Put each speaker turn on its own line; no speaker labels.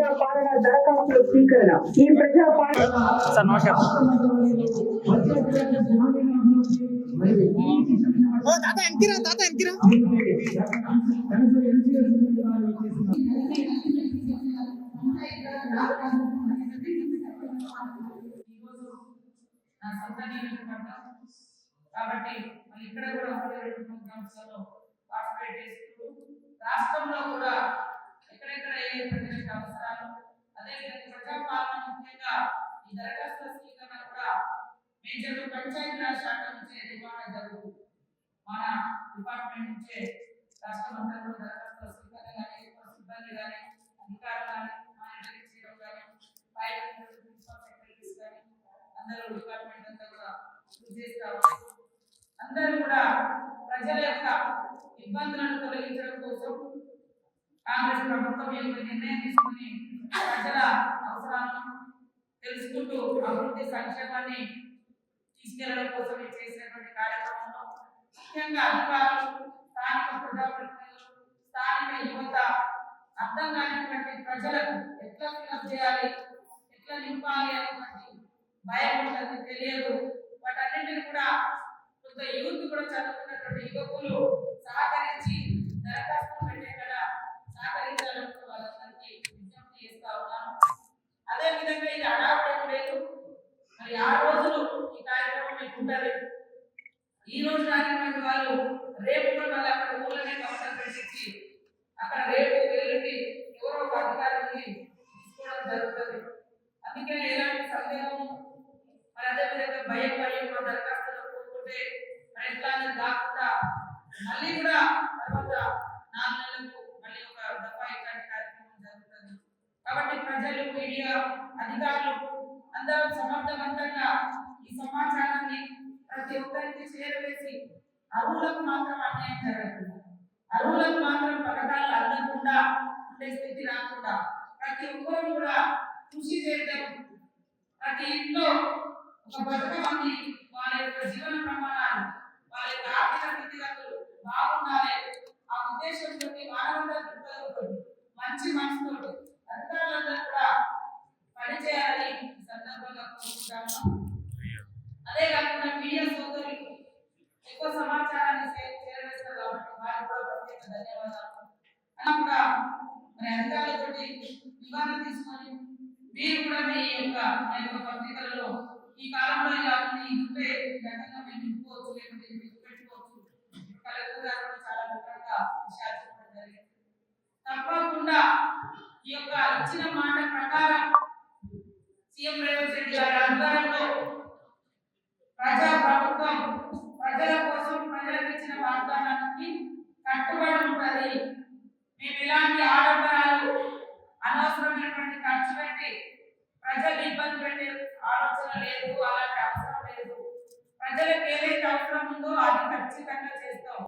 ప్రజాపాలన దరఖాస్తుల స్వీకరణ. ఈ ప్రజాపాలన
కాబట్టి ఇక్కడ కూడా ప్రోగ్రామ్స్ పార్టిసిపేట్ చేస్తూ రాష్ట్రంలో కూడా ఎక్కడెక్కడ ఏ ప్రజలకు అవసరాలు అదేవిధంగా ప్రజాపాలన ముఖ్యంగా ఈ దరఖాస్తుల స్వీకరణ కూడా మేజర్ పంచాయతీరాజ్ శాఖ నుంచే నిర్వహణ జరుగుతుంది. మన డిపార్ట్మెంట్ నుంచే రాష్ట్రం అంతా కూడా దరఖాస్తుల స్వీకరణ కానీ సిబ్బంది కానీ అధికారులు కానీ మానిటరింగ్ చేయడం కానీ ప్రిన్సిపల్ సెక్రటరీస్ కానీ అందరూ డిపార్ట్మెంట్ అంతా కూడా కృషి చేస్తారు. అందరూ కూడా ప్రజల యొక్క ఇబ్బందులను తొలగించడం కోసం కాంగ్రెస్ ప్రభుత్వం యొక్క నిర్ణయం తీసుకుని ప్రజల అవసరాలను తెలుసుకుంటూ అభివృద్ధి సంక్షేమాన్ని తీసుకెళ్లడం కోసం చేసినటువంటి కార్యక్రమంలో ముఖ్యంగా అధికారులు, స్థానిక ప్రజాప్రతినిధులు, స్థానిక యువత అర్థం కానిటువంటి ప్రజలకు ఎట్లా ఫిలప్ చేయాలి, ఎట్లా నింపాలి అనేటువంటి భయం ఉంటుంది, తెలియదు. వాటన్నింటిని కూడా కొంత యూత్ కూడా చదువుకున్నటువంటి యువకులు సహకరించి దరఖాస్తులు పెట్టే కదా సహకరించాలని వాళ్ళందరికీ విజ్ఞప్తి చేస్తా ఉన్నాను. అదేవిధంగా ఇది అడాపడం లేదు, మరి 6 రోజులు ఈ కార్యక్రమం మీకు ఉంటుంది. ఈ రోజు రానిటువంటి వాళ్ళు రేపు కూడా మళ్ళీ అక్కడ ఊళ్ళనే కౌంటర్ పెట్టించి అక్కడ రేపు వెళ్ళి ఎవరో ఒక అధికారిని తీసుకోవడం జరుగుతుంది. అందుకే ఎలాంటి సందేహము మరి అదేవిధంగా భయం దరఖాస్తులు పోతుంటే మరి ఎట్లా అనేది కాకుండా మళ్ళీ కూడా తర్వాత 4 నెలలకు మళ్ళీ ఒక దఫా ఇట్లాంటి కార్యక్రమం జరుగుతుంది. కాబట్టి ప్రజలు, మీడియా, అధికారులు అందరూ సమర్థవంతంగా ఈ సమాచారాన్ని ప్రతి ఒక్కరికి చేరవేసి అర్హులకు మాత్రం అన్యాయం జరగకుండా, అర్హులకు మాత్రం పథకాలు అందకుండా ఉండే స్థితి రాకుండా ప్రతి ఒక్కరూ కూడా కృషి చేద్దాం. ప్రతి ఇంట్లో ఒక బతుకమ్మని వాళ్ళ యొక్క జీవన ప్రమాణాలు, వాళ్ళ యొక్క ఆర్థిక స్థితిగతులు బాగుండాలి. ఆ ఉద్దేశంతో మానవతా దృక్పథంతో మంచి మనసుతో అధికారులందరూ కూడా పనిచేయాలని ఈ సందర్భంగా కోరుకుంటాము. అదే కాకుండా మీడియా సోదరులు ఎక్కువ సమాచారాన్ని చేరవేస్తారు కాబట్టి వారికి కూడా ప్రత్యేక ధన్యవాదాలు. అలా కూడా మరి అధికారులతో నివారణ తీసుకొని మీరు కూడా మీ యొక్క పత్రికలలో ఈ కాలంలో ఇలా ఉంటే గతంగా మేము నింపుకోవచ్చు, లేకుంటే పెట్టుకోవచ్చు. కలెక్టర్ గారు కూడా చాలా వివరంగా విషయాలు చెప్పడం జరిగింది. తప్పకుండా ఈ యొక్క ఇచ్చిన మాట ప్రకారం సీఎం రేవంత్ రెడ్డి గారి ఆధ్వర్యంలో ప్రజా ప్రభుత్వం ప్రజల కోసం ప్రజలకు ఇచ్చిన వాగ్దానానికి కట్టుబడి ఉంటుంది. మేము ఇలాంటి ఆడంబరాలు, అనవసరమైనటువంటి ఖర్చు పెట్టి ప్రజలు ఇబ్బంది పెట్టే ఆలోచన లేదు, అలాంటి అవసరం లేదు. ప్రజలకు ఏదైతే అవసరం ఉందో అది ఖచ్చితంగా చేస్తాం.